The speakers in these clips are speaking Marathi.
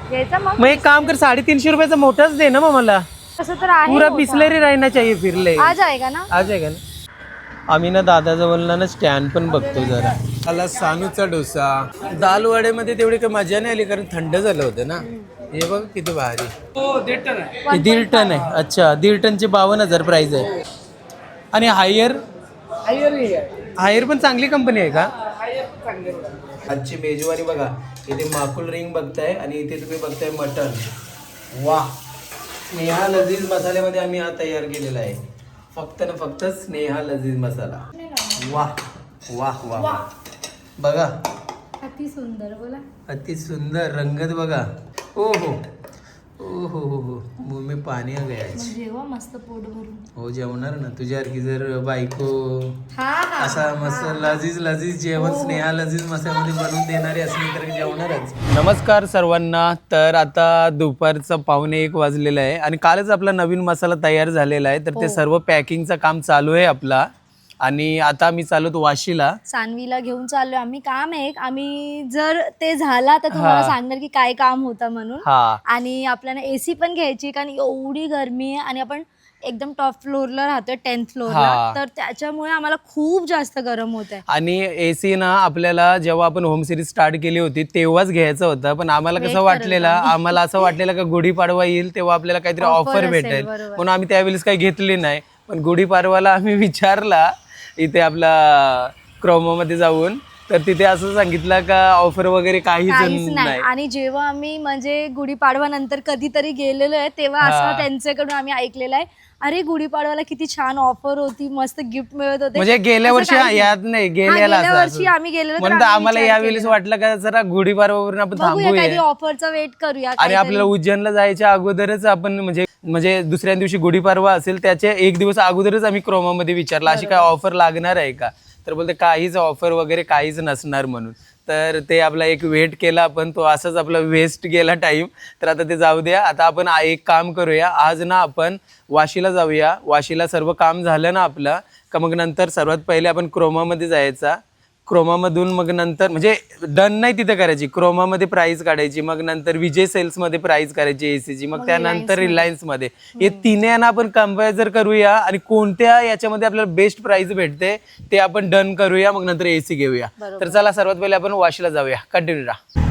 घ्यायचा मग एक काम कर 350 रुपयाचा मोठाच दे ना मग मला. तसं तर आहे पूरा मोठा. बिस्लरी रहना चाहिए फिरले. आ जाएगा ना. आ जाएगा ना. आम्ही ना दादाजवळ ना स्टँड पण बघतो जरा. मला सानूचा डोसा. दाल वड्यामध्ये तेवढी काही मजा नाही आली कारण थंड झालं होतं ना. हे बघ किती भारी. 1.5 टन आहे. अच्छा 1.5 टनचे 52,000 प्राइस आहे. आणि हायर पण चांगली कंपनी आहे का? आजची मेजवानी बघा. इथे माकुल रिंग बघताय आणि इथे तुम्ही बघताय मटन. वा. स्नेहा लजीज मसाल्यामध्ये आम्ही हा तयार केलेला आहे. फक्त ना फक्त स्नेहा लजीज मसाला. वाह वाह वाह बघा. अति सुंदर बोला. अति सुंदर रंगत बघा. ओ हो ओ हो मुंह में पाणी आ गया. जेव्हा मस्त पोट भरून हो जेवणार ना तुझ्यासारखी जर बायको असा मस्त लजीज जेवण स्नेहा लजीज मसाल्यामध्ये बनवून देणारी असली तर जेवणारच. नमस्कार सर्वांना. तर आता दुपारचं 12:45 वाजलेलं आहे आणि कालच आपला नवीन मसाला तयार झालेला आहे. तर ते सर्व पॅकिंगचं काम चालू आहे आपला. आणि आता आम्ही चाललो वाशीला. सानवीला घेऊन चाललोय आम्ही. काम आहे आम्ही जर ते झाला तर तुम्हाला सांगणार की काय काम होतं म्हणून. आणि आपल्याला एसी पण घ्यायची कारण एवढी गरमी आहे आणि आपण एकदम टॉप फ्लोअरला राहतोय 10th फ्लोअरला. तर त्याच्यामुळे आम्हाला खूप जास्त गरम होत आहे. आणि एसी ना आपल्याला जेव्हा आपण होम सिरीज स्टार्ट केली होती तेव्हाच घ्यायचं होतं. पण आम्हाला कसं आम्हाला असं वाटलेलं का गुढीपाडवा येईल तेव्हा आपल्याला काहीतरी ऑफर भेटेल म्हणून आम्ही त्यावेळेस काही घेतली नाही. पण गुढीपाडवाला आम्ही विचारला इथे आपला क्रोमामध्ये जाऊन तर तिथे असं सांगितलं का ऑफर वगैरे काहीच नाही. आणि जेव्हा आम्ही म्हणजे गुढीपाडवा नंतर कधीतरी गेलेलो आहे तेव्हा असं त्यांच्याकडून आम्ही ऐकलेलं आहे अरे गुढीपाडवाला किती छान ऑफर होती मस्त गिफ्ट मिळत होते. म्हणजे गेल्या वर्षी याद नाही गेल्या वर्षी आम्ही गेलेलो म्हणून आम्हाला यावेळेस वाटलं का जरा गुढीपाडवावरून आपण थांबूया ऑफरचा वेट करूया. आणि आपल्याला उज्जैनला जायच्या अगोदरच आपण म्हणजे दुसऱ्या दिवशी गुढीपाडवा असेल त्याच्या एक दिवस अगोदरच आम्ही क्रोमामध्ये विचारलं अशी काय ऑफर लागणार आहे का. तर बोलते काहीच ऑफर वगैरे काहीच नसणार म्हणून. तर ते आपला एक वेट केला आपण तो असाच आपला वेस्ट गेला टाइम. तर आता ते जाऊ द्या. आता आपण एक काम करूया आज ना आपण वाशीला जाऊया. वाशीला सर्व काम झालं ना आपलं का मग नंतर सर्वात पहिले आपण क्रोमामध्ये जायचा. क्रोमामधून मग नंतर म्हणजे डन नाही तिथे करायची क्रोमामध्ये प्राइस काढायची मग नंतर विजय सेल्समध्ये प्राइस करायची एसीची मग त्यानंतर रिलायन्समध्ये. हे तिन्ही आपण कंपॅरिझन करूया आणि कोणत्या याच्यामध्ये आपल्याला बेस्ट प्राइस भेटते ते आपण डन करूया मग नंतर एसी घेऊया. तर चला सर्वात पहिले आपण वाशीला जाऊया. कंटिन्यू राहा.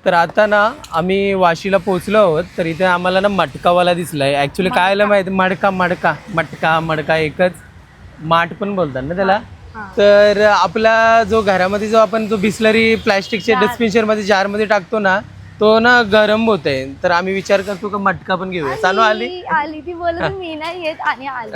तर आता ना आम्ही वाशीला पोहोचलो आहोत. तर इथे आम्हाला ना मटकावाला दिसलाय. ऍक्च्युली कायला माहिती मडका एकच माठ पण बोलतात ना त्याला. तर आपला जो घरामध्ये जो आपण जो बिस्लरी प्लॅस्टिकच्या डस्टबिन मध्ये जार मध्ये टाकतो ना तो ना गरम होत आहे. तर आम्ही विचार करतो का मटका पण घेऊया. चालू आली ती बोलत मी नाही येत आणि आली.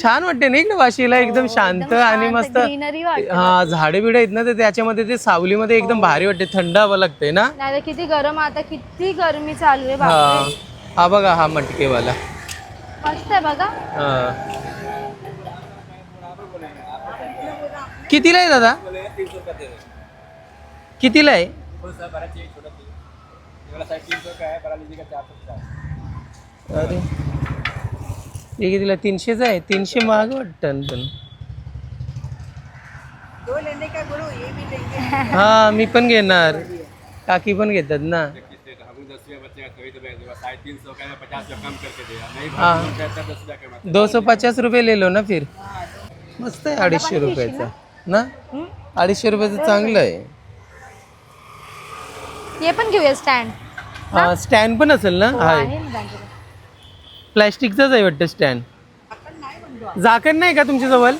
छान वाटते ना इकडे वाशीला एकदम शांत आणि मस्त. हा झाडे बिडे आहेत ना तर त्याच्यामध्ये ते सावलीमध्ये एकदम भारी वाटते. थंड हवा लागते ना. नाही किती गरम आता किती गरमी चालू आहे. हा बघा हा मटकेवाला मस्त आहे बघा. कितीला आहे दादा कितीला आहे. अरे हे कितीला 300च आहे. 300 महाग वाटतं पण. हा मी पण घेणार. काकी पण घेतात ना. 250 रुपये ले लो ना फिर. मस्त आहे 250 रुपयाचा ना. 250 रुपयाचं चांगलं आहे. हे पण घेऊया स्टँड. हा स्टँड पण असेल ना. प्लॅस्टिकचाच आहे वाटतं स्टँड. झाकण नाही का तुमच्या जवळ.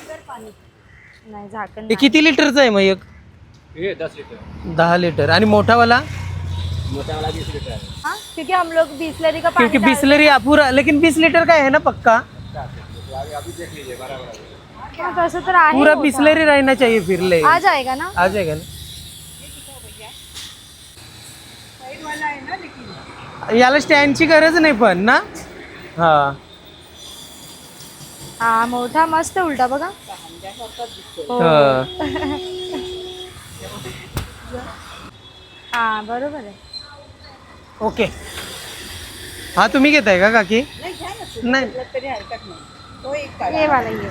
नाही झाकण. हे किती लिटरचं आहे मग एक. 10 लिटर आणि मोठावाला 20 लीटर. क्योंकि हम लोग बिस्लरी का क्योंकि बिस्लरी पूरा लेकिन 20 लीटर का है ना पक्का. पूरा बिस्लरी रहना चाहिए फिर ले. आ जाएगा ना. आ जाएगा ना. याला स्टँडची गरज नाही पण ना. हा मोठा मस्त उलटा बघा. हा बरोबर आहे. ओके. हा तुम्ही घेताय का काकी? नाही ये वाला ये.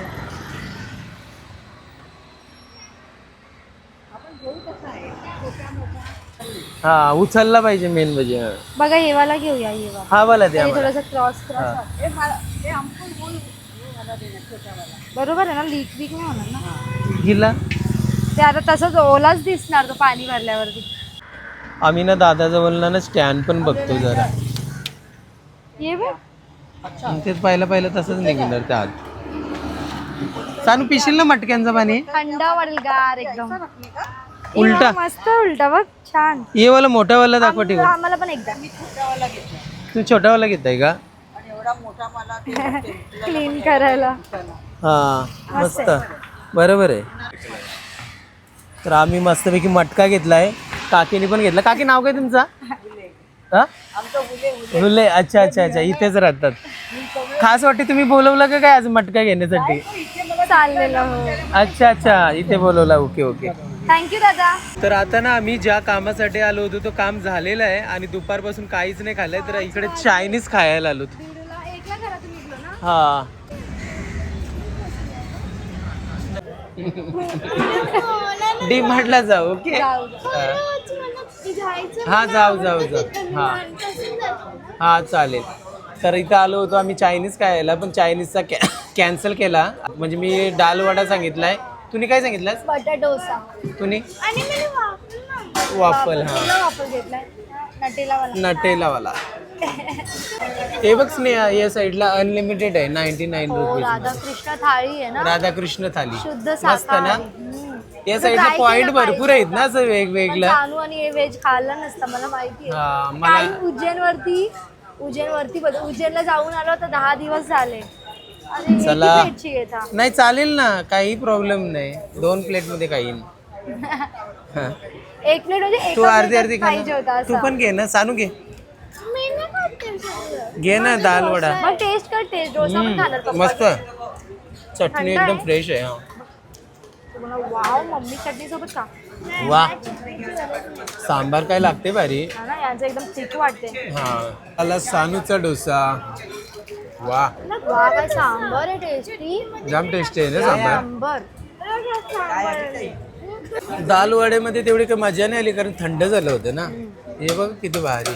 हा उचलला पाहिजे मेन म्हणजे. बघा हे वाला घेऊया, ये वाला. हा वाला द्या मला. थोडस क्रॉस बरोबर आहे ना, लीक वीक नाही होणार ना. हिला ते आता तसंच ओलाच दिसणार तो पाणी भरल्यावरती. आम्ही ना दादाजवळ ना स्टँड पण बघतो जरा. ये बघ. तेच पहिलं तसंच निघणार त्या आत. सानू पिशील ना मटक्यांचं पाणी? थंड वाढेल गार एकदम. उलटा मस्त उलटा बघ, छान. ये वाला मोठा वाला दाखवा ठेव. आम्हाला पण एकदा तू छोटा वाला घेताय का? क्लीन करायला. हा मस्त बरोबर आहे. तर आम्ही मस्तपैकी मटका घेतलाय, काकीने पण घेतला. काकी नाव काय तुमचा? हुले. अच्छा अच्छा अच्छा, इथेच राहतात. खास वाटते तुम्ही बोलवलं का काय आज मटका घेण्यासाठी? चाललेलं हो. अच्छा अच्छा, इथे बोलवला. ओके ओके, थँक्यू दादा. तर आता ना आम्ही ज्या कामासाठी आलो होतो तो काम झालेलं आहे आणि दुपारपासून काहीच नाही खाल्लंय, तर इकडे चायनीज खायला आलो. हा डी मार्टला जाऊ. ओके हा जाऊ जाऊ जाऊ. हा हा चालेल. तर इथं आलो होतो आम्ही चायनीज खायला, पण चायनीजचा कॅन्सल केला. म्हणजे मी दाल वडा सांगितलाय. तुम्ही काय सांगितलं? बटाटा डोसा. तुम्ही? आणि मी वाफल. हा वाफल घेतलाय, नटेला वाला. हे बघ स्नेहा, या साईडला अनलिमिटेड आहे, 99 रुपीज. राधाकृष्ण थाळी आहे ना, राधाकृष्ण थाली शुद्ध मस्त ना. शाकाहारी. या साईडला पॉइंट भरपूर आहेत ना असं वेगवेगळं. तानू आणि हे व्हेज खाल्लं नसतं मला माहिती आहे. मला उज्जैनला जाऊन आलो तर 10 दिवस झाले. अरे चला. किती प्लेटची येतात? नाही चालेल ना, काही प्रॉब्लेम नाही. 2 प्लेट मध्ये काही हा. एक प्लेट म्हणजे तू अर्धी अर्धी खा पाहिजे ना. होता तू पण घे ना, सानू घे. घे ना दाल वडा. मग टेस्ट कर, टेस्ट डोसा पण खाणार पप्पा. मस्त चटणी एकदम फ्रेश आहे. वाव, मम्मी चटणी सोबत का? वा, सांबार काय लागते भारी. हा ना, यांचं एकदम थिक वाटते. हा आला सानूचा डोसा. वा वा, काय सांबर आहे, टेस्टी. जाम टेस्टी आहे ना सांबार. सांबर. दाल वड्यामध्ये तेवढी काही मजा नाही आली, कारण थंड झालं होतं ना. हे बघ किती भारी,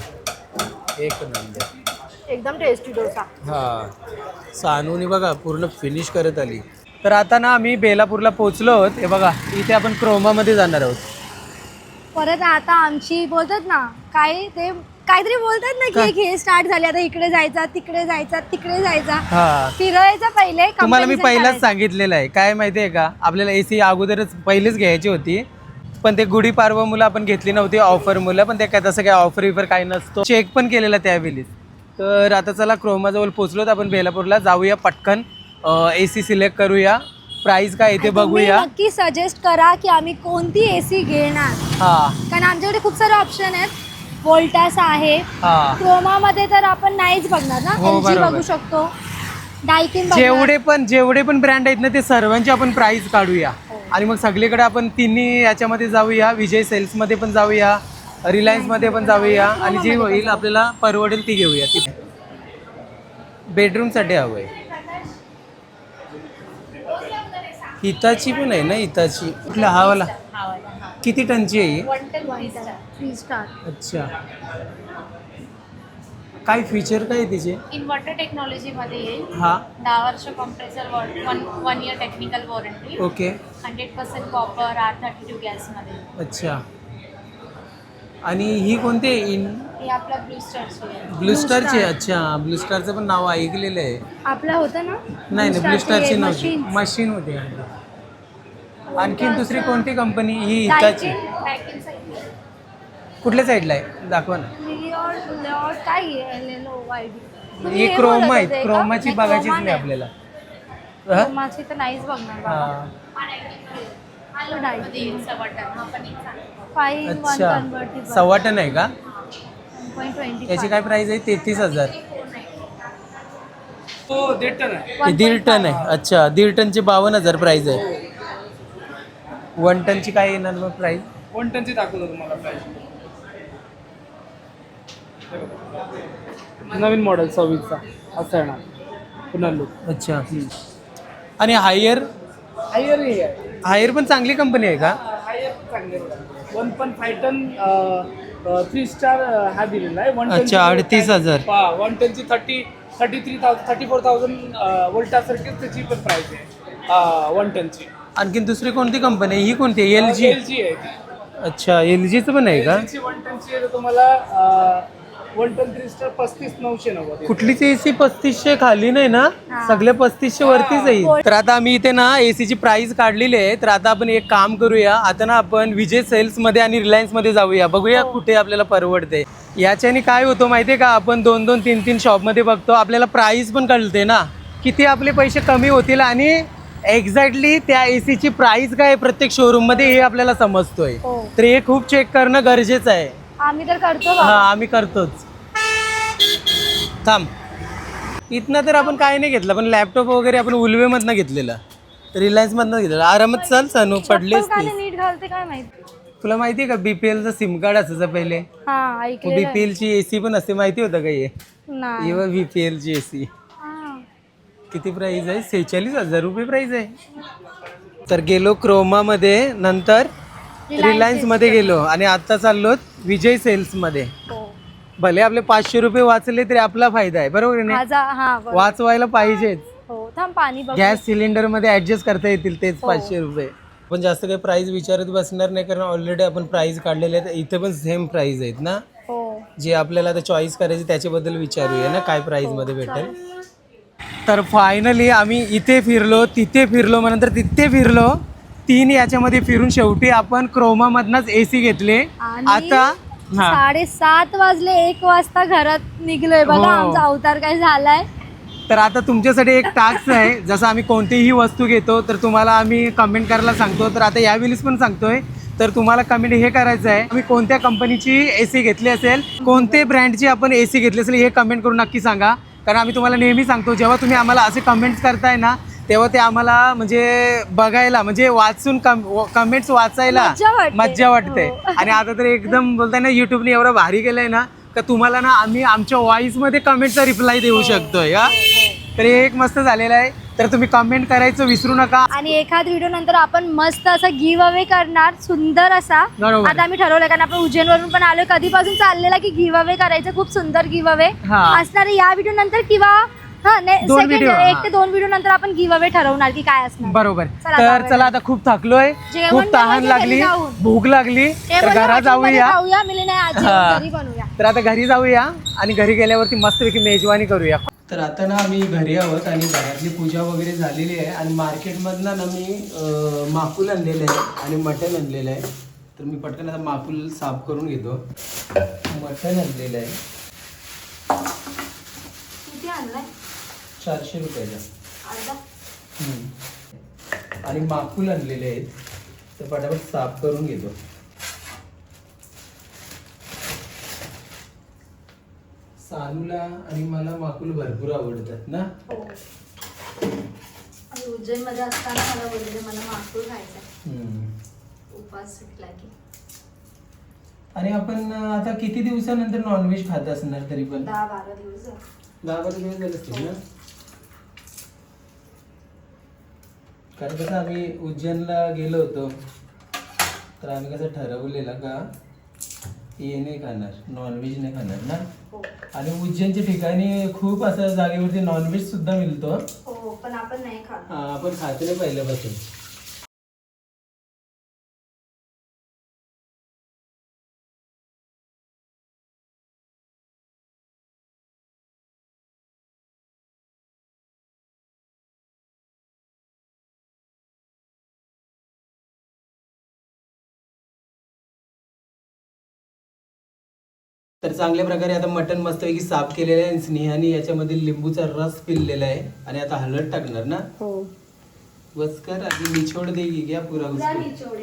एक नंबर, एकदम टेस्टी डोसा. हा. सानूनी बघा पूर्ण फिनिश करत आली. तर आता ना आम्ही बेलापूरला पोहोचलो आहोत. हे बघा इथे आपण क्रोमामध्ये जाणार आहोत. परत आता आमची बोलतात ना, काय ते काहीतरी बोलतात ना की एक हे स्टार्ट झाले, आता इकडे जायचा, तिकडे जायचा, तिकडे जायचा. हा, फिरायचं पहिले. तुम्हाला मी पहिलाच सांगितलेलं आहे. काय माहितीये का, आपल्याला एसी अगोदरच पहिलीच घ्यायची होती, पण ते गुढीपाडवा मुलं आपण घेतली नव्हती, ऑफर मुलं. पण ते काय तसं काय ऑफर विफर काही नसतो, चेक पण केलेला त्यावेळीच. तर आता चला क्रोमाजवळ पोहोचलो, तर आपण बेलापूरला जाऊया पटकन. एसी सिलेक्ट करूया, प्राइस काय ते बघूया. नक्की सजेस्ट करा की आम्ही कोणती एसी घेणार. हा, कारण आमच्याकडे खूप सारे ऑप्शन आहेत. वोल्टास आहे, हा. क्रोमामध्ये तर आपण नाहीच बघणार ना. हो, LG बरोबर. बघू शकतो, डायकिन जेवढे पण ब्रँड आहेत ना, ते सर्वांची आपण प्राइस काढूया. आणि मग सगळीकडे आपण तिन्ही याच्यामध्ये जाऊया. विजय सेल्स मध्ये पण जाऊया, रिलायन्स मध्ये पण जाऊया, आणि जी होईल आपल्याला परवडेल ती घेऊया. ती बेडरूम साठी हवंय. हिताची पण आहे ना, हिताची कुठला हा वाला? किती टनची आहे ही? 3 स्टार. अच्छा, काय फीचर काय आहे तिचे? इन्व्हर्टर टेक्नॉलॉजीमध्ये येईल. हा, 10 वर्ष compressor, 1 year technical warranty. Okay. 100% copper, R32 गॅसमध्ये. अच्छा, आणि ही कोणती? हे आपल्या ब्लूस्टरची आहे. ब्लूस्टारची. अच्छा, ब्लूस्टारचं पण नाव ऐकलेलं आहे. आपलं होतं ना. नाही नाही, ब्लूस्टारची नव्हती, machine. मशीन होती. आणखीन दुसरी कोणती कंपनी? ही हिताची. Daikin side. कुठल्या साईडला आहे दाखवा ना. काय आहे? ही क्रोमा आहे. क्रोमाची बघायचीच नाही आपल्याला. हा? क्रोमाची तर नाहीच बघणार बाबा. हा. मध्ये येईल 1.25 टन. हा पण एक चांगला. 5 in 1 अच्छा, convertible. 1.25 टन आहे का? 1.25. याची काय प्राइस आहे? 33,000. हो 1.5 टन आहे. हे 1.5 टन आहे. अच्छा, 1.5 टनची 52,000 प्राइस आहे. 1 टनची काय येणार मग प्राइस? 1 टनची दाखवतो तुम्हाला प्राइस. नवीन मॉडेल 26चा असं येणार पुन्हा लुक. अच्छा. आणि हायर हायर पण चांगली कंपनी आहे का? हायर चांगले 1.5 टन 3 स्टार हा दिलेला आहे. अच्छा, 38,000. 110 ची 34,000 वोल्टा सर्किट त्याची पण प्राइस आहे 110 ची. आणखीन दुसरी कोणती कंपनी आहे? ही कोणती आहे? LG. LG आहे ती. अच्छा, LGचं पण आहे का? LG ची 110 ची आहे तर तुम्हाला 110 3 स्टार 35,990. कुठलीच एसी 3500 खाली नाही ना, सगळे 3500 वरतीच आहे. तर आता आम्ही इथे ना एसीची प्राइस काढलेली आहे. तर आता आपण एक काम करूया, आता ना आपण विजय सेल्स मध्ये आणि रिलायन्स मध्ये जाऊया, बघूया कुठे आपल्याला परवडते. याच्याने काय होतं माहितीये का, आपण 2-2, 3-3 शॉप मध्ये बघतो, आपल्याला प्राइस पण कळते ना, किती आपले पैसे कमी होतील आणि एक्झॅक्टली त्या एसीची प्राइस काय प्रत्येक शोरूम मध्ये हे आपल्याला समजतोय. तर हे खूप चेक करणं गरजेचं आहे. आम्ही तर करतो. हा, आम्ही करतोच. थांब, इथनं तर आपण काय नाही घेतलं, पण लॅपटॉप वगैरे आपण उल्वे मधनं घेतलेलं, रिलायन्स मधनं घेतलेलं. आरामात चल सनू, पडलेच ती. नीट घालते काय माहिती. तुला माहितीये का BPL चं सिम कार्ड असायचं पहिले? हा, ऐकलं. BPL ची एसी पण असते, माहिती होतं का हे? नाही. BPL ची एसी किती प्राइस आहे? 46,000 रुपये प्राइस आहे. तर गेलो क्रोमा मध्ये, नंतर रिलायन्स मध्ये गेलो आणि आता चाललो विजय सेल्स मध्ये. भले आपले 500 रुपये वाचले तरी आपला फायदा आहे, बरोबर नाही? वाचवायला पाहिजेच. गॅस सिलेंडर मध्ये ऍडजस्ट करता येतील तेच 500 रुपये. पण जास्त काही प्राइस विचारत बसणार नाही, कारण ऑलरेडी आपण प्राइस काढलेले आहेत. इथे पण सेम प्राइस आहेत ना, जे आपल्याला आता चॉईस करायची त्याच्याबद्दल विचारूया ना, काय प्राइस मध्ये भेटेल. तर फायनली आम्ही इथे फिरलो, तिथे फिरलो, मग नंतर तिथे फिरलो, 3 याच्यामध्ये फिरून शेवटी आपण क्रोमा मधनच एसी घेतले. आता 7:30 वाजले, 1 वाजता घरात निघलोय बघा. आमचा अवतार काय झालाय. तर आता तुमच्यासाठी एक टास्क आहे, जसं आम्ही कोणतीही वस्तू घेतो तर तुम्हाला आम्ही कमेंट करायला सांगतो. तर आता यावेळेस पण सांगतोय, तर तुम्हाला कमेंट हे करायचं आहे, आम्ही कोणत्या कंपनीची एसी घेतली असेल, कोणत्या ब्रँडची आपण एसी घेतली असेल, हे कमेंट करून नक्की सांगा. कारण आम्ही तुम्हाला नेहमी सांगतो, जेव्हा तुम्ही आम्हाला असे कमेंट्स करताय ना, तेव्हा ते आम्हाला म्हणजे बघायला, म्हणजे वाचून कमेंट्स वाचायला मज्जा वाटते. आणि आता तर एकदम बोलताय ना, युट्यूबने एवढं भारी केलंय ना, का तुम्हाला ना आम्ही आमच्या व्हॉइस मध्ये कमेंटचा रिप्लाय देऊ शकतोय. तर हे एक मस्त झालेलं आहे. तर तुम्ही कमेंट करायचं विसरू नका. आणि एखाद व्हिडिओ नंतर आपण मस्त असा गिव्ह अवे करणार, सुंदर असा. आता आम्ही ठरवलं, कारण आपण उज्जैन वरून पण आलोय, कधीपासून चाललेला की गिव्ह अवे करायचं, खूप सुंदर गिव्ह अवे असणार या व्हिडिओ नंतर, किंवा एक ते 2 व्हिडिओ नंतर आपण गिव्ह अवे ठरवणार की काय असणार. बरोबर. तर चला, आता खूप थकलोय, खूप तहान लागली, भूक लागली, तर घरात जाऊया. तर आता घरी जाऊया आणि घरी गेल्यावरती मस्तपैकी मेजवानी करूया. तर आता ना आम्ही घरी आहोत आणि घरातली पूजा वगैरे झालेली आहे. आणि मार्केटमधनं ना मी माकुल आणलेलं आहे आणि मटण आणलेलं आहे. तर मी पटकन आता माकुल साफ करून घेतो. मटण आणलेलं आहे 400 रुपयाला. आणि माकुल आणलेले आहेत, तर पटापट साफ करून घेतो. सानूला आणि मला माकुल भरपूर आवडतात ना. उज्जैन मध्ये असताना मला बोलले मला माकुल खायचा, उपास सुटला की. आणि आपण आता किती दिवसानंतर नॉनव्हेज खात असणार? तरी पण 10-12 दिवस 10-12 दिवस झाले असतील ना. कारण कसं आम्ही उज्जैनला गेलो होतो, तर आम्ही कसं ठरवलेलं का हे नाही खाणार, नॉनव्हेज नाही खाणार ना. आणि उज्जैनच्या ठिकाणी खूप असं जागेवरती नॉनव्हेज सुद्धा मिळतो, पण आपण नाही खात. आपण खात नाही पहिल्यापासून. तर चांगल्या प्रकारे आता मटण मस्तपैकी साफ केलेलं आहे. स्नेहाने याच्यामध्ये लिंबूचा रस पिळलेला आहे आणि आता हळद टाकणार ना. बस कर, आधी निचोड देगी क्या पुरा उसको.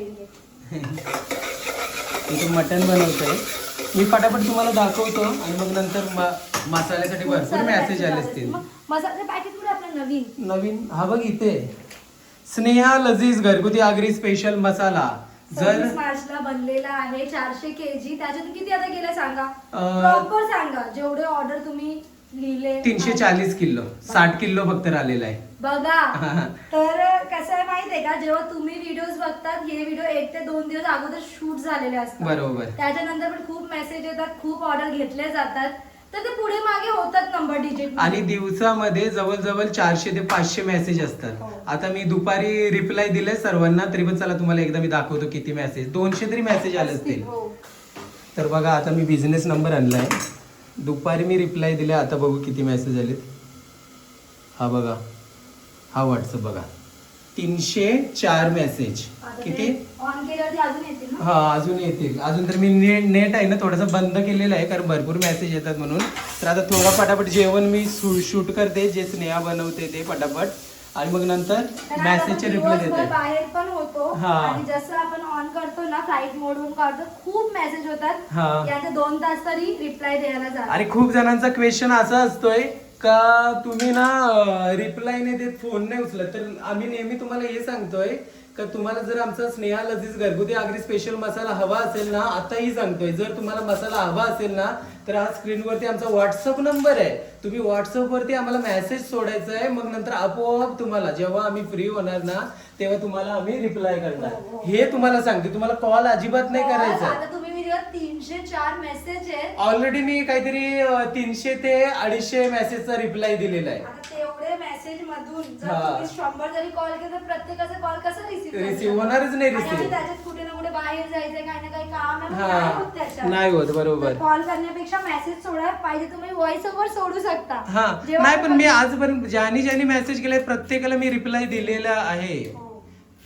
इथे मटण बनवतोय मी, पटापट तुम्हाला दाखवतो आणि मग नंतर मसाल्यासाठी भरपूर मेसेज आले असतील. नवीन हा बघ इथे, स्नेहा लजीज घरगुती आगरी स्पेशल मसाला 26 मार्चला बनलेला आहे 400 kg. त्याच्यातून किती आता गेले सांगा, प्रॉपर सांगा जेवढे ऑर्डर तुम्ही लिहिले. 340 किलो, 60 किलो फक्त राहिलेला आहे बघा. तर कसं आहे माहितीये का, जेव्हा तुम्ही व्हिडिओज बघतात, हे व्हिडिओ 1 ते 2 दिवस अगोदर शूट झालेले असतात. बरोबर. त्याच्यानंतर पण खूप मेसेज येतात, खूप ऑर्डर घेतले जातात, तर ते पुढे मागे होतात नंबर डिजिट. आणि दिवसामध्ये जवळजवळ 400 ते 500 मेसेज असतात. आता मी दुपारी रिप्लाय दिले सर्वांना, तरी पण चला तुम्हाला एकदा मी दाखवतो किती मेसेज, 200 तरी मेसेज आले असतील. तर बघा आता मी बिझनेस नंबर आणलाय, दुपारी मी रिप्लाय दिले, आता बघू किती मेसेज आलेत. हा बघा, हा व्हॉट्सअप बघा, 304 मेसेज. किती ऑन केल्यावरती अजून येतील ना? हा अजून येतील. अजून तर मी नेट आहे ना थोडंसं बंद केलेलं आहे, कारण भरपूर मेसेज येतात म्हणून. तर आता थोडा पटापट जेवण मी शूट करते, जे स्नेहा बनवते ते पटापट, आणि मग नंतर मेसेजचे रिप्लाय देते. बाहेर पण होतो आणि जसं आपण ऑन करतो ना, फ्लाईट मोडवरून काढतो, खूप मेसेज होतात. याचे 2 तास तरी रिप्लाय द्यायला जातात. आणि खूप जणांचा क्वेश्चन असा असतोय का तुम्ही ना रिप्लाय नाही देत, फोन नाही उचलत. तर आम्ही नेहमी तुम्हाला हे सांगतोय का तुम्हाला जर आमचा स्नेहा लजीज घरगुती आगरी स्पेशल मसाला हवा असेल ना, आताही सांगतोय, जर तुम्हाला मसाला हवा असेल ना, तर हा स्क्रीनवरती आमचा व्हॉट्सअप नंबर आहे. तुम्ही व्हॉट्सअप वरती आम्हाला मेसेज सोडायचा आहे, मग नंतर आपोआप तुम्हाला जेव्हा आम्ही फ्री होणार ना, तेव्हा तुम्हाला आम्ही रिप्लाय करणार. हे तुम्हाला सांगते, तुम्हाला कॉल अजिबात नाही करायचा. आता तुम्ही 304 मेसेज आहेत. ऑलरेडी मी काहीतरी 300 ते 250 मेसेजचा रिप्लाय दिलेला आहे. तेवढे मेसेज मधून जर तुम्ही 100 जरी कॉल केले, तर प्रत्येकाचा कॉल कसा रिसीव्ह होणारच नाही. रिसीव्ह त्याच्यात कुठे ना कुठे बाहेर जायचंय, काही ना काही काम आहे, नाही होत. बरोबर. कॉल करण्यापेक्षा मेसेज सोडा, पाहिजे तुम्ही व्हॉइस ओव्हर सोडू शकता. हा नाही, पण मी आजपर्यंत ज्यांनी मेसेज केलाय प्रत्येकाला मी रिप्लाय दिलेला आहे.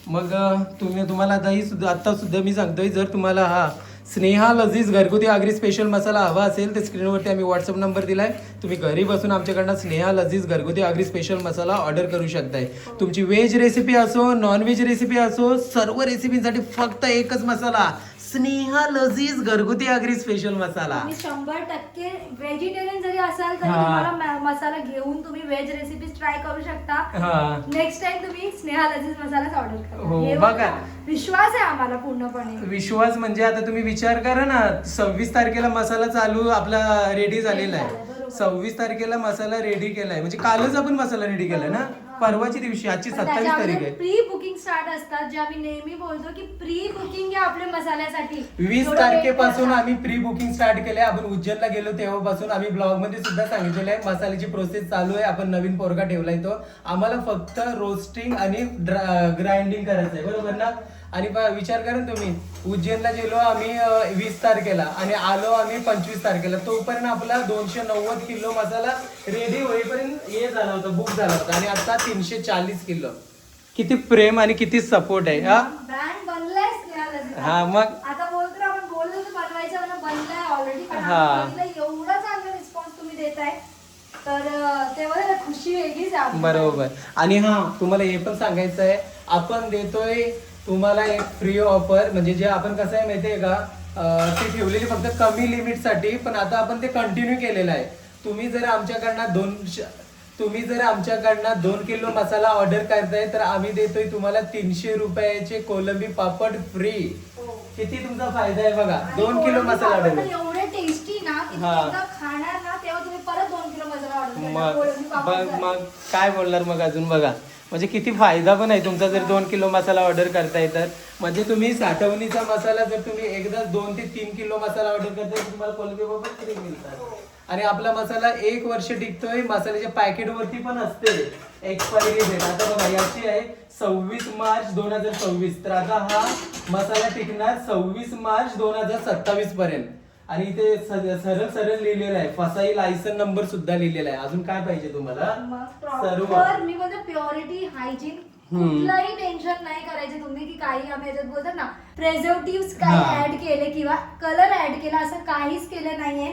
मग तुम्हाला आता सुद्धा मी सांगतोय, जर तुम्हाला हा स्नेहा लजीज घरगुती आगरी स्पेशल मसाला हवा असेल तर स्क्रीनवरती आम्ही व्हॉट्सअप नंबर दिलाय. तुम्ही घरी बसून आमच्याकडनं स्नेहा लजीज घरगुती आगरी स्पेशल मसाला ऑर्डर करू शकताय. तुमची व्हेज रेसिपी असो, नॉन व्हेज रेसिपी असो, सर्व रेसिपीसाठी फक्त एकच मसाला, स्नेहा लजीज घरगुती आगरी स्पेशल मसाला. 100% व्हेजिटेरियन जरी असाल तरी तुम्हाला मसाला घेऊन तुम्ही व्हेज रेसिपीज ट्राय करू शकता. नेक्स्ट टाइम तुम्ही स्नेहा लजीज मसालाच ऑर्डर करा. बघा, विश्वास आहे आम्हाला पूर्णपणे. विश्वास म्हणजे आता तुम्ही विचार करा ना, 26 तारखेला मसाला चालू आपला रेडी झालेला आहे. 26 तारखेला मसाला रेडी केलाय, म्हणजे कालच आपण मसाला रेडी केलाय ना, परवाची दिवशी. आजची 27 तारीख आहे. प्री बुकिंग स्टार्ट असतात, जे आम्ही नेहमी बोलतो की प्री बुकिंग आहे आपल्या मसाल्यासाठी. 20 तारखेपासून आम्ही प्री बुकिंग स्टार्ट केलंय. आपण उज्जैनला गेलो तेव्हापासून आम्ही ब्लॉग मध्ये सुद्धा सांगितलेलं आहे, मसाल्याची प्रोसेस चालू आहे. आपण नवीन पोरगा ठेवलाय तो, आम्हाला फक्त रोस्टिंग आणि ग्राइंडिंग करायचं आहे, बरोबर ना. आणि विचार करा तुम्ही, उज्जैनला गेलो आम्ही 20 तारखेला आणि आलो आम्ही 25 तारखेला. तोपर्यंत आपला 290 किलो मसाला रेडी होईपर्यंत हे झाला होता, बुक झाला होता. आणि आता 340 किलो. किती प्रेम आणि किती सपोर्ट आहे. ब्रँड बनलाय. हा मग आता बोलतो आपण बोललो तर बनवायचं मला बनलाय ऑलरेडी. एवढा चांगला रिस्पॉन्स तुम्ही देताय, तर तेव्हा खुशी वेगळीच आहे. बरोबर. आणि हा तुम्हाला हे पण सांगायचं आहे, आपण देतोय तुम्हाला एक फ्री ऑफर. म्हणजे जे आपण कसं आहे माहितीये का, ते ठेवलेली फक्त कमी लिमिट साठी, पण आता आपण ते कंटिन्यू केलेलं आहे. तुम्ही जर आमच्याकडनं 2 किलो मसाला ऑर्डर करताय तर आम्ही देतोय तुम्हाला 300 रुपयाचे कोलंबी पापड फ्री. किती तुमचा फायदा आहे बघा. 2 किलो मसाला ऑर्डर. एवढे टेस्टी ना, खाणार ना तेव्हा तुम्ही परत 2 किलो मसाला ऑर्डर. मग काय बोलणार मग अजून. बघा म्हणजे किती फायदा पण आहे तुमचा जर 2 किलो मसाला ऑर्डर करताय तर. म्हणजे तुम्ही साठवणीचा मसाला जर तुम्ही एकदा 2 ते 3 किलो मसाला ऑर्डर करताय तुम्हाला कोलंबी पापड फ्री मिळतात. आणि आपला मसाला 1 वर्ष टिकतोय. मसाल्याच्या पॅकेट वरती पण असते एक्सपायरी डेट. आता बघा याची आहे 26 मार्च 2026. तर आता हा मसाला टिकणार 26 मार्च 2027 पर्यंत. आणि इथे सरळ लिहिलेलं आहे, फसाई लायसन नंबर सुद्धा लिहिलेला आहे. अजून काय पाहिजे तुम्हाला. सर्व मी बोलतो प्युरिटी, हायजीन, कुठलाही टेन्शन नाही करायचे तुम्ही की काही आम्ही याच्यात बोलतो ना प्रिझर्वेटिव्ह काही ऍड केले किंवा कलर ऍड केला, असं काहीच केलं नाहीये.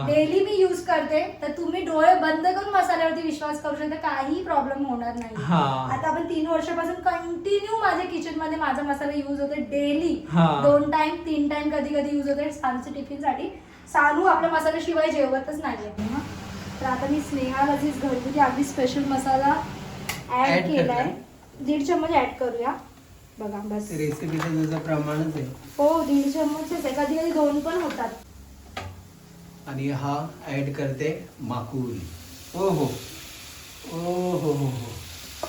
डेली मी युज करते, तर तुम्ही डोळे बंद करून मसाल्यावरती विश्वास करू शकता, काही प्रॉब्लेम होणार नाही. आता आपण 3 वर्षापासून कंटिन्यू माझ्या किचन मध्ये माझा मसाला युज होते डेली. 2 टाइम 3 टाइम कधी कधी युज होते सानूच्या टिफिन साठी. सानू आपल्या मसाल्याशिवाय जेवतच नाहीये. तर आता मी स्नेहा लजीज घरगुती आगरी स्पेशल मसाला ऍड केलाय. 1.5 चम्मच ऍड करूया. बघा बस. रेसिपीचं जसं प्रमाणच आहे. हो 1.5 चम्मचच आहे, कधी कधी 2 पण होतात. आणि हा ऍड करते माकूल. ओ हो ओ हो हो हो.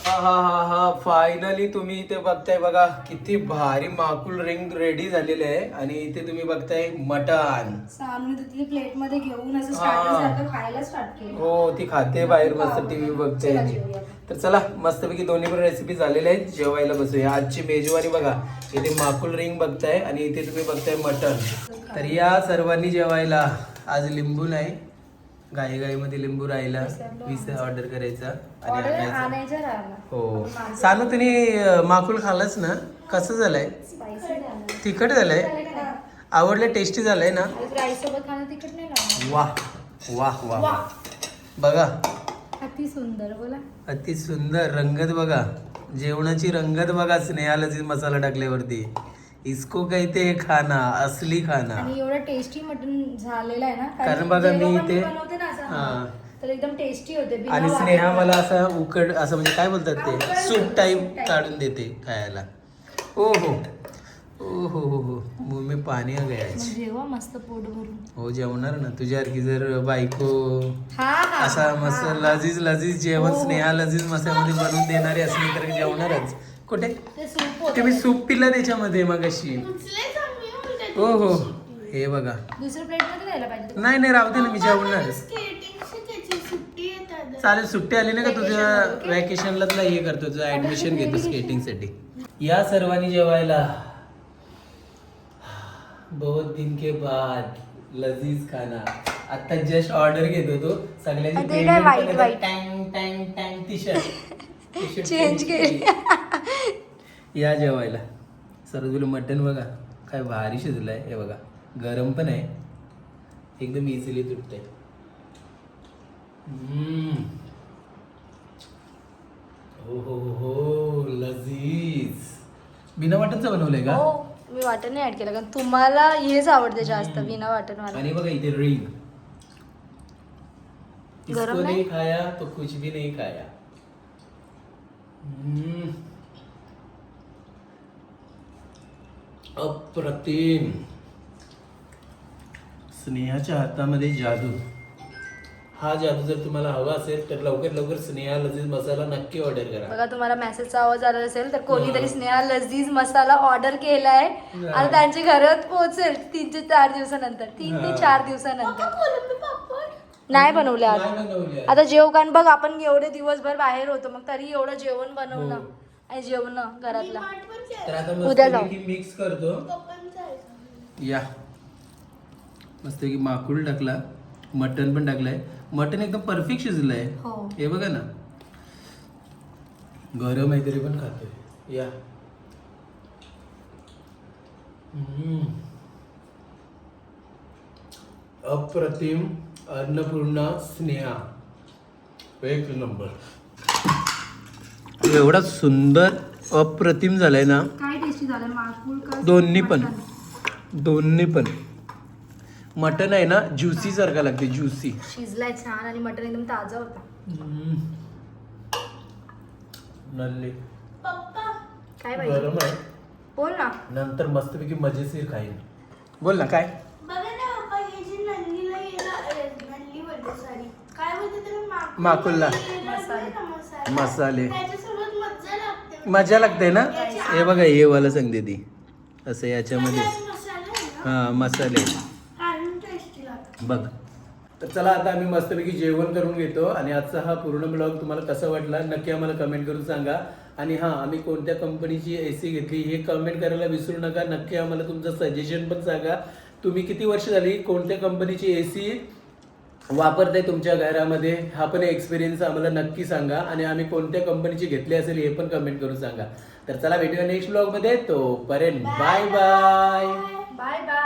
हा हा हा हा फायनली तुम्ही इथे बघताय बघा किती भारी माकूल रिंग रेडी झालेले आहे. आणि इथे तुम्ही बघताय मटण. सामने तिथली प्लेट मध्ये घेऊन असं स्टार्टर सारखं खायला स्टार्ट केलं. हो ती खाते बाहेर मस्त टीव्ही बघते. तर चला मस्तपैकी दोन्ही पण रेसिपी झालेल्या आहेत, जेवायला बसूया. आजची मेजवानी बघा, इथे माकूल रिंग बघताय आणि इथे तुम्ही बघताय मटण. तर या सर्वांनी जेवायला. आज लिंबू नाही, घाईमध्ये लिंबू राहिला, ऑर्डर करायचा आणि आणायचं राहिला. हो. सानू तुम्ही माकूल खाल्लंच ना, कसं झालंय? तिखट झालंय? आवडलं? टेस्टी झालंय ना? राईस सोबत खाणं तिखट नाही लागणार. वाह वाह वाह. बघा अति सुंदर. बोला अति सुंदर. रंगत बघा, जेवणाची रंगत बघा स्नेहाला मसाला टाकल्यावरती. इसको कहते हैं खाना, असली खाना. आणि एवढं टेस्टी मटन झालेलं आहे ना, कारण बघा मी इथे बनवते ना असं, तर एकदम टेस्टी होते. आणि स्नेहा मला असं उकड असं म्हणजे काय बोलतात ते सूप टाईप काढून देते खायला. ओ हो ओ हो हो हो. मुंह में पाणी आ गया. जेव्हा मस्त पोट भरून. हो जेवणार ना, तुझ्यासारखी जर बायको हा असा मस्त लजीज लजीज जेवण स्नेहा लजीज मसाल्यामध्ये बनवून देणारी असली तर जेवणारच. कुठे ते सूप तुम्ही सूप पिला त्याच्यामध्ये मगाशी. हो हो हे बघा. दुसऱ्या प्लेट मध्ये द्यायला पाहिजे. नाही नाही राहू दे ना, मी जेवणार. चालेल, सुट्टी आली ना का तुझ्या वॅकेशनला तुला हे करतो, तुझं ऍडमिशन घेतो स्केटिंग साठी. या सर्वांनी जेवायला. बहुत दिन के बाद लजीज खाना. आता जस्ट ऑर्डर घेत होतो सगळ्यांची टी शर्ट चेंज केली. या जेवायला. सरजूला मटण बघा काय भारी शिजलंय. हे बघा गरम पण आहे, एकदम इझिली तुटतंय. हो हो हो लजीज. बिना वाटणचं बनवलंय का? हो मी वाटण नाही ऍड केलं, कारण तुम्हाला हेच आवडते जास्त बिना वाटण वाला. आणि बघा इथे रिंग. गरम इसको नाही? नहीं खाया तो कुछ भी नहीं खाया. अप्रतिम. स्नेहाच्या हातामध्ये जादू. हा जादू जर तुम्हाला हवा असेल तर लवकर लवकर स्नेहा लजीज मसाला नक्की ऑर्डर करा. बघा तुम्हाला मेसेजचा आवाज आला असेल तर कोणीतरी स्नेहा लजीज मसाला ऑर्डर केलाय आणि त्यांच्या घरात पोहोचेल 3 ते 4 दिवसानंतर. 3 ते 4 दिवसानंतर. नाही बनवले नाही बनवले. आता जेवण बघ, आपण एवढे दिवसभर बाहेर होतो, मग तरी एवढं जेवण बनवणं आणि जेवणं घरातला. तर आता उद्या जाऊ. मस्त मिक्स करतो. या मस्त माकुल टाकला, मटन पण टाकलंय. मटन एकदम परफेक्ट शिजलंय. हो. हे बघा ना, गरम आहे तरी पण खातोय. या अप्रतिम. अन्नपूर्णा स्नेहा एक नंबर. एवढा सुंदर अप्रतिम झालाय ना. काय टेस्टी झालं माकुल का दोन्ही पण. मटन आहे ना ज्युसी सारखा लागते, ज्युसी. शिजलाय छान आणि मटन एकदम ताजा होता. नल्ले काय पाहिजे गरम आहे. बोल ना. नंतर मस्तपैकी मजेशीर खाईन. बोल ना काय. माकुलला मसाले मजा लागते ना. हे बघा हे वाला सांगते ती असं याच्यामध्ये. हा मसाले बघ. तर चला आता आम्ही मस्तपैकी जेवण करून घेतो. आणि आजचा हा पूर्ण ब्लॉग तुम्हाला कसा वाटला नक्की आम्हाला कमेंट करून सांगा. आणि हां, आम्ही कोणत्या कंपनीची AC घेतली हे कमेंट करायला विसरू नका. नक्की आम्हाला तुमचं सजेशन पण सांगा. तुम्ही किती वर्ष झाली कोणत्या कंपनीची AC वापरताय तुमच्या घरामध्ये, हा पण एक्सपिरियन्स आम्हाला नक्की सांगा. आणि आम्ही कोणत्या कंपनीची घेतली असेल हे पण कमेंट करून सांगा. तर चला भेटूया नेक्स्ट ब्लॉगमध्ये. तोपर्यंत बाय बाय. Bye bye.